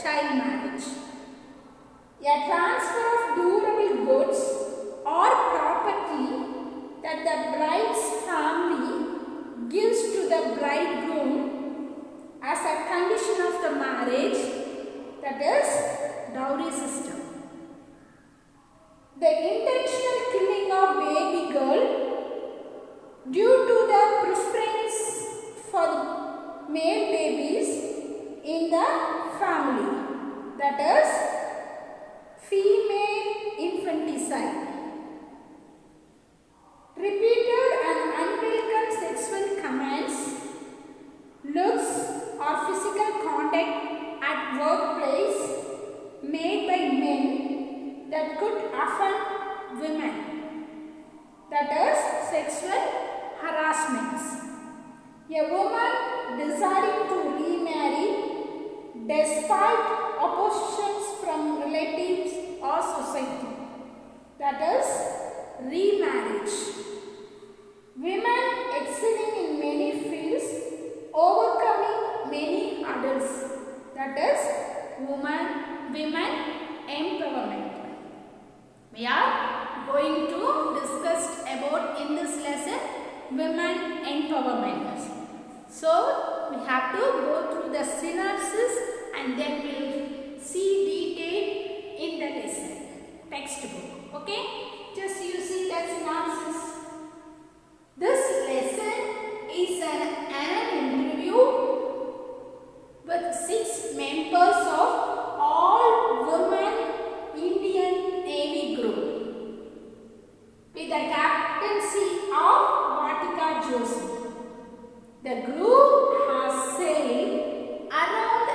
child marriage. A transfer of durable goods or property that the bride's family gives to the bridegroom as a condition of the marriage, that is dowry system. The intentional killing of baby girl due to the preference for male babies in the family, that is female infanticide. Repeated and unwelcome sexual commands, looks or physical contact at workplace made by men that could offend women, that is sexual harassments. A woman desiring to remarry despite oppositions from relatives or society, that is remarriage. Women excelling in many fields, overcoming many hurdles, that is women empowerment. We are going to discuss about in this lesson women empowerment. So we have to go through the synopsis and then we will see detail in the lesson textbook. Okay, just you see the synopsis. This lesson is an interview with 6 members of all women Indian Navy group with the captaincy of Vatika Joseph. The group has sailed around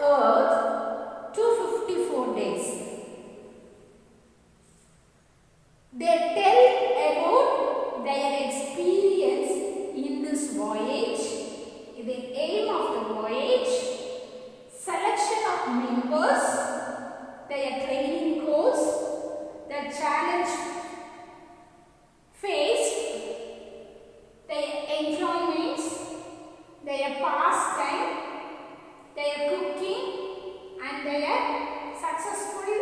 Earth 254 days. They tell about their experience in this voyage, the aim of the voyage, selection of members, their training course, the challenge faced, their enjoyments, their pastime, their cooking and their successful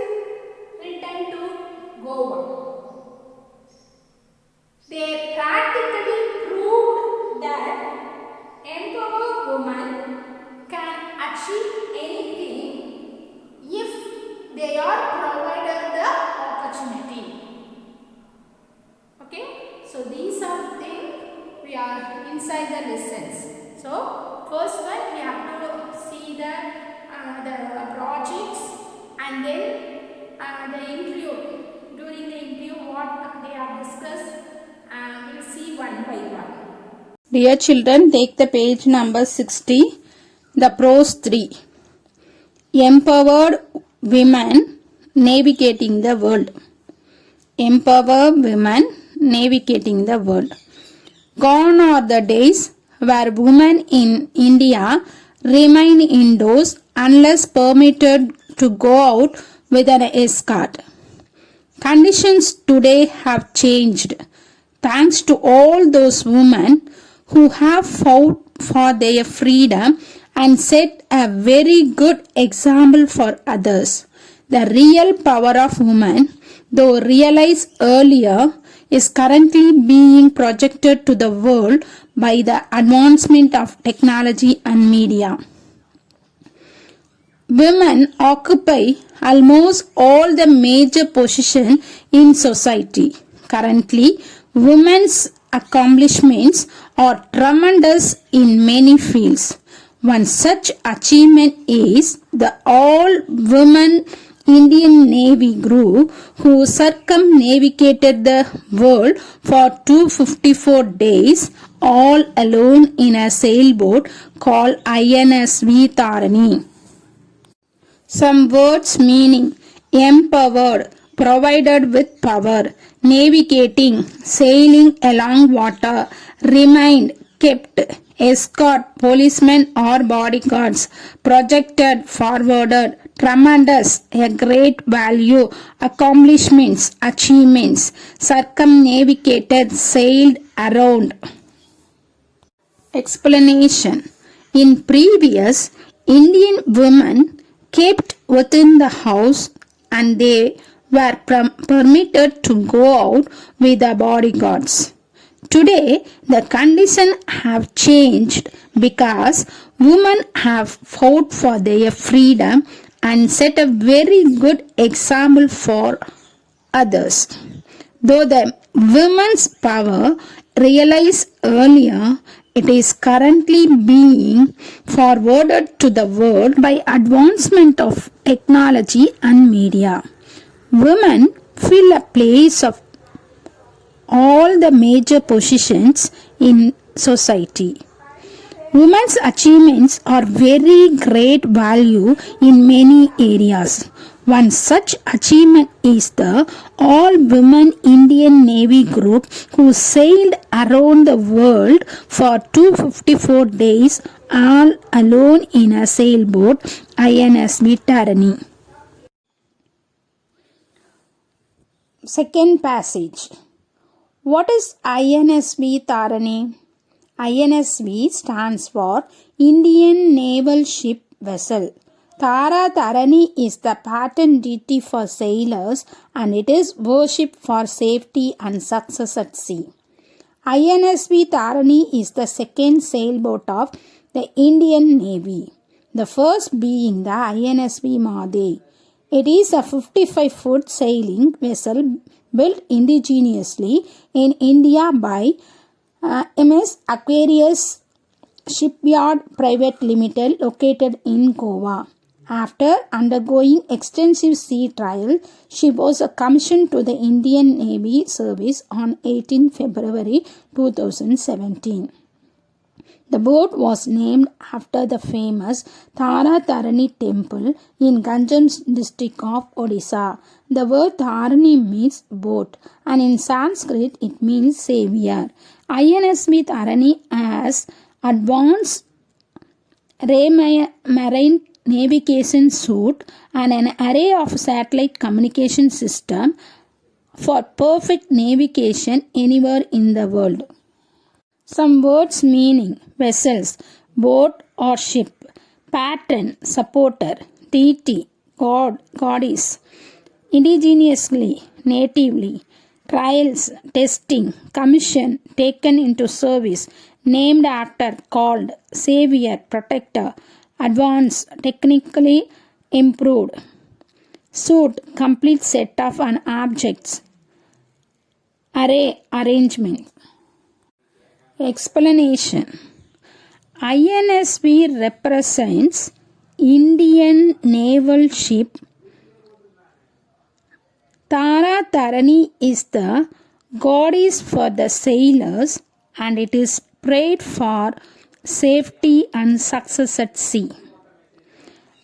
return to Goa. They practically proved that empowered women can achieve anything if they are provided the opportunity. Okay, so these are things we are inside the lessons. So first one we have to see the projects and then the interview. During the interview what they have discussed, we will see one by one. Dear children, take the page number 60, the prose 3. Empowered women navigating the world. Empower women navigating the world. Gone are the days where women in India remain indoors unless permitted to go out with an escort. Conditions today have changed thanks to all those women who have fought for their freedom and set a very good example for others. The real power of women, though realized earlier, is currently being projected to the world by the advancement of technology and media. Women occupy almost all the major positions in society. Currently, women's accomplishments are tremendous in many fields. One such achievement is the all-women Indian Navy group who circumnavigated the world for 254 days all alone in a sailboat called INSV Tharani. Some words meaning: empowered, provided with power, navigating, sailing along water, remained, kept, escort, policemen or bodyguards, projected, forwarded, tremendous, a great value, accomplishments, achievements, circumnavigated, sailed around. Explanation. In previous, Indian women kept within the house and they were permitted to go out with the bodyguards. Today, the conditions have changed because women have fought for their freedom and set a very good example for others. Though the women's power realized earlier, it is currently being forwarded to the world by advancement of technology and media. Women fill a place of all the major positions in society. Women's achievements are very great value in many areas. One such achievement is the all-women Indian Navy group who sailed around the world for 254 days all alone in a sailboat, INSV Tarini. Second passage. What is INSV Tarini? INSV stands for Indian Naval Ship Vessel. Tara Tarini is the patron deity for sailors and it is worshipped for safety and success at sea. INSV Tarini is the second sailboat of the Indian Navy, the first being the INSV Mahadev. It is a 55-foot sailing vessel built indigenously in India by MS Aquarius Shipyard Private Limited located in Goa. After undergoing extensive sea trial, she was commissioned to the Indian Navy service on 18 February 2017. The boat was named after the famous Tara Tarini temple in Ganjam district of Odisha. The word Tarini means boat and in Sanskrit it means savior. INSV Tarini has advanced marine navigation suite and an array of satellite communication system for perfect navigation anywhere in the world. Some words meaning: vessels, boat or ship, patron, supporter, deity, god, goddess, indigenously, natively, trials, testing, commission, taken into service, named after, called, savior, protector, advanced, technically improved, suit, complete set of an objects, array, arrangement. Explanation. INSV represents Indian naval ship. Tara Tarini is the goddess for the sailors and it is prayed for safety and success at sea.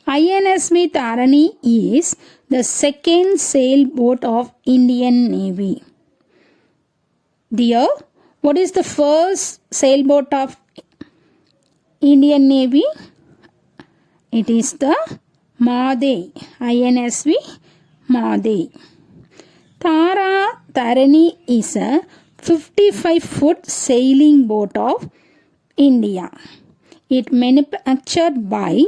INSV Tarini is the second sailboat of Indian Navy. Dear, what is the first sailboat of Indian Navy? It is the Mahadev, INSV Mahadev. Tara Tarini is a 55-foot sailing boat of India. It manufactured by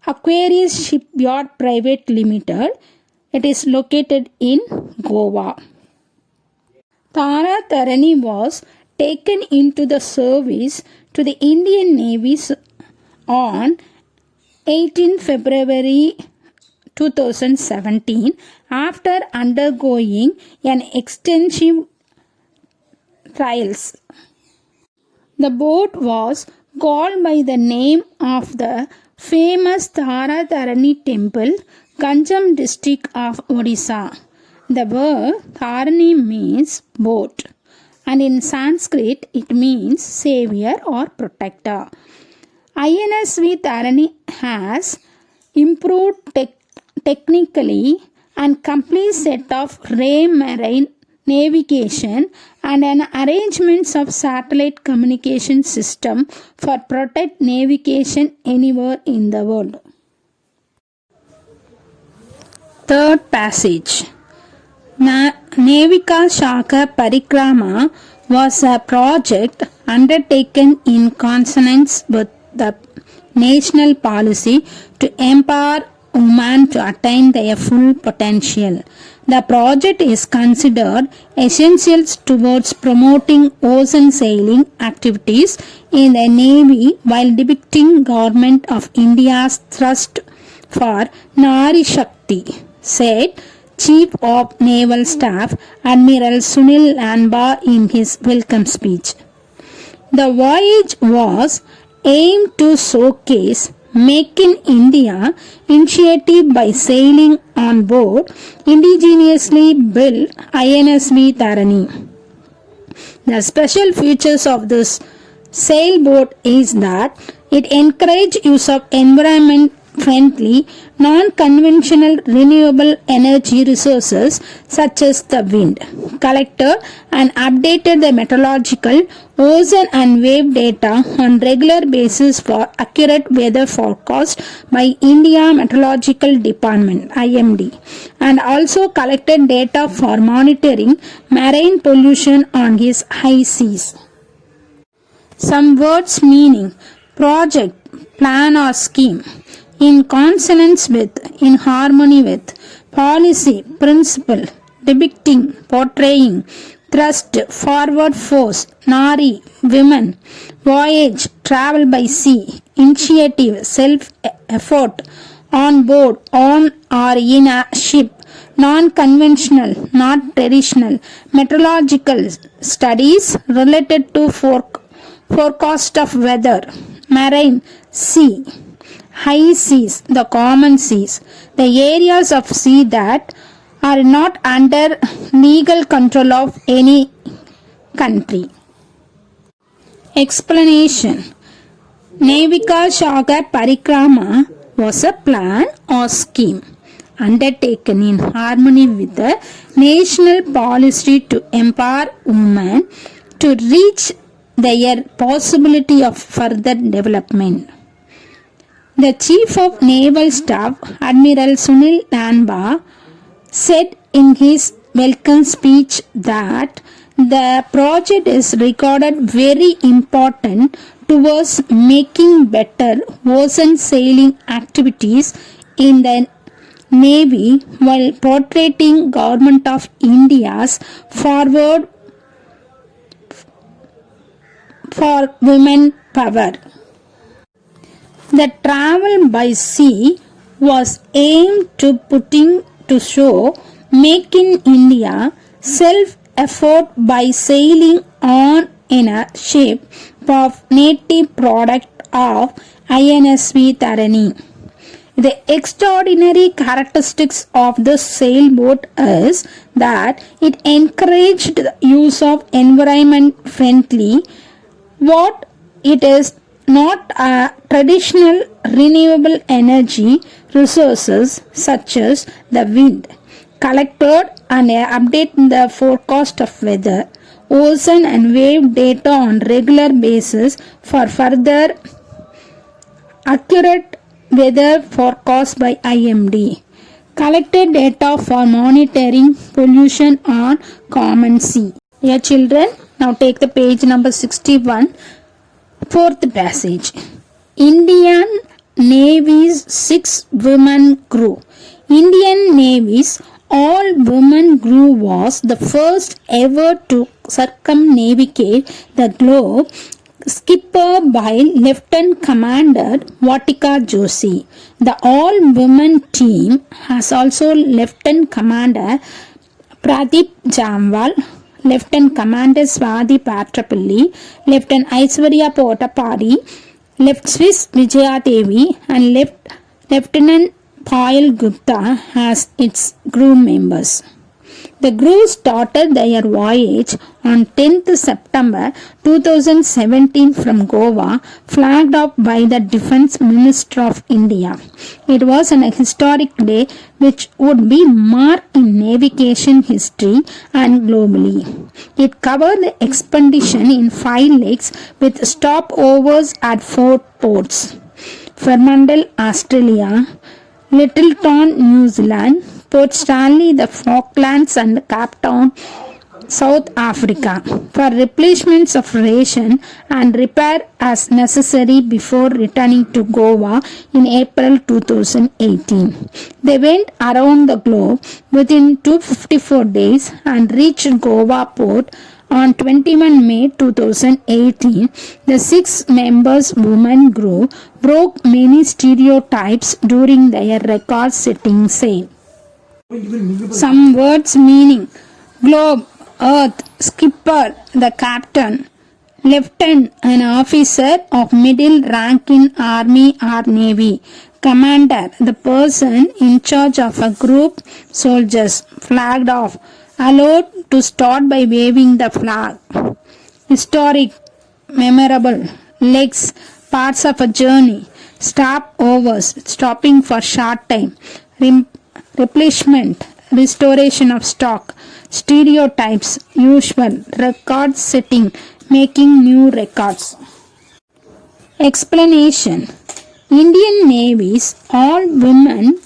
Aquarius Shipyard Private Limited. It is located in Goa. Tara Tarini was taken into the service to the Indian Navy on 18 February 2017 after undergoing an extensive trials. The boat was called by the name of the famous Tara Tarini temple, Ganjam district of Odisha. The word Tarini means boat and in Sanskrit it means savior or protector. INSV Tarini has improved technically and complete set of marine navigation and an arrangements of satellite communication system for protect navigation anywhere in the world. Third passage. Navika Shaka Parikrama was a project undertaken in consonance with the national policy to empower women to attain their full potential. The project is considered essential towards promoting ocean sailing activities in the Navy while depicting Government of India's thrust for Nari Shakti, said Chief of Naval Staff Admiral Sunil Lanba in his welcome speech. The voyage was aimed to showcase Make in India initiative by sailing on board indigenously built INSV Tarini. The special features of this sailboat is that it encourages use of environment-friendly, non-conventional renewable energy resources such as the wind, collected and updated the meteorological, ocean and wave data on regular basis for accurate weather forecast by India Meteorological Department (IMD), and also collected data for monitoring marine pollution on his high seas. Some words meaning project, plan or scheme, in consonance with, in harmony with, policy, principle, depicting, portraying, thrust, forward force, Nari, women, voyage, travel by sea, initiative, self-effort, on board, on or in a ship, non-conventional, not traditional, meteorological studies related to forecast of weather, marine, sea, high seas, the common seas, the areas of sea that are not under legal control of any country. Explanation. Navika Sagar Parikrama was a plan or scheme undertaken in harmony with the national policy to empower women to reach their possibility of further development. The Chief of Naval Staff, Admiral Sunil Lanba, said in his welcome speech that the project is regarded very important towards making better ocean sailing activities in the Navy while portraying Government of India's forward for women power. The travel by sea was aimed to putting to show Make in India self-effort by sailing on in a ship of native product of INSV Tarini. The extraordinary characteristics of the sailboat is that it encouraged the use of environment-friendly what it is not a traditional renewable energy resources such as the wind, collected and update the forecast of weather, ocean and wave data on regular basis for further accurate weather forecast by IMD, collected data for monitoring pollution on common sea. Dear children, now take the page number 61. Fourth passage. Indian Navy's 6 women crew. Indian Navy's all-women crew was the first ever to circumnavigate the globe, skippered by Lieutenant Commander Vatika Joshi. The all-women team has also Lieutenant Commander Pradeep Jamwal, Lieutenant Commander Swati Patrapalli, Lieutenant Aishwarya Potapadi, Lieutenant Swiss Vijaya Devi, and Lieutenant Payal Gupta as its crew members. The crew started their voyage on 10th September 2017 from Goa, flagged off by the Defence Minister of India. It was an historic day which would be marked in navigation history and globally. It covered the expedition in 5 legs with stopovers at 4 ports: Fremantle, Australia; Lyttelton, New Zealand; Port Stanley, the Falklands and Cape Town, South Africa for replenishments of ration and repair as necessary before returning to Goa in April 2018. They went around the globe within 254 days and reached Goa port on 21 May 2018. The 6 members women group broke many stereotypes during their record-setting sail. Some words meaning: globe, earth, skipper, the captain, lieutenant, an officer of middle rank in army or navy, commander, the person in charge of a group, soldiers, flagged off, allowed to start by waving the flag, historic, memorable, legs, parts of a journey, stopovers, stopping for short time, replenishment, restoration of stock, stereotypes, usual, record setting, making new records. Explanation: Indian Navy's all-women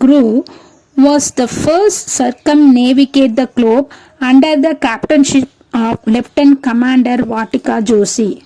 group was the first circumnavigate the globe under the captainship of Lieutenant Commander Vatika Joshi.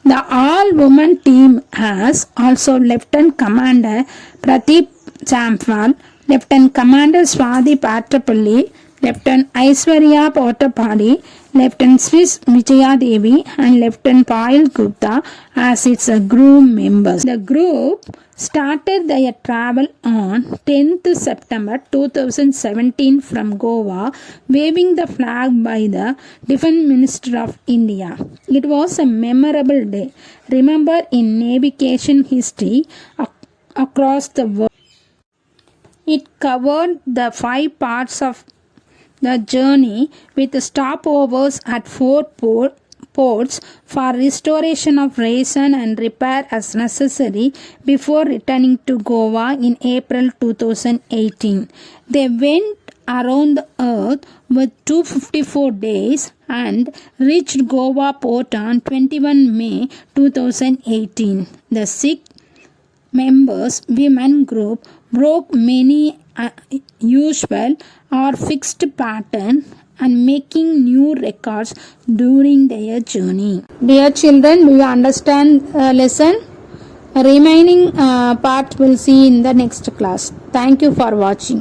The all-women team has also Lieutenant Commander Pradeep Jampal, Lieutenant Commander Swati Patrapalli, Lieutenant Aishwarya Potapadi, Lieutenant Swiss Vijaya Devi and Lieutenant Payal Gupta as its group members. The group started their travel on 10th September 2017 from Goa, waving the flag by the Defence Minister of India. It was a memorable day, remembered in navigation history across the world. It covered the 5 parts of the journey with stopovers at 4 ports for restoration of ration and repair as necessary before returning to Goa in April 2018. They went around the earth with 254 days and reached Goa port on 21 May 2018. The 6 members women group broke many usual or fixed pattern and making new records during their journey. Dear children, do you understand the lesson? Remaining part we'll see in the next class. Thank you for watching.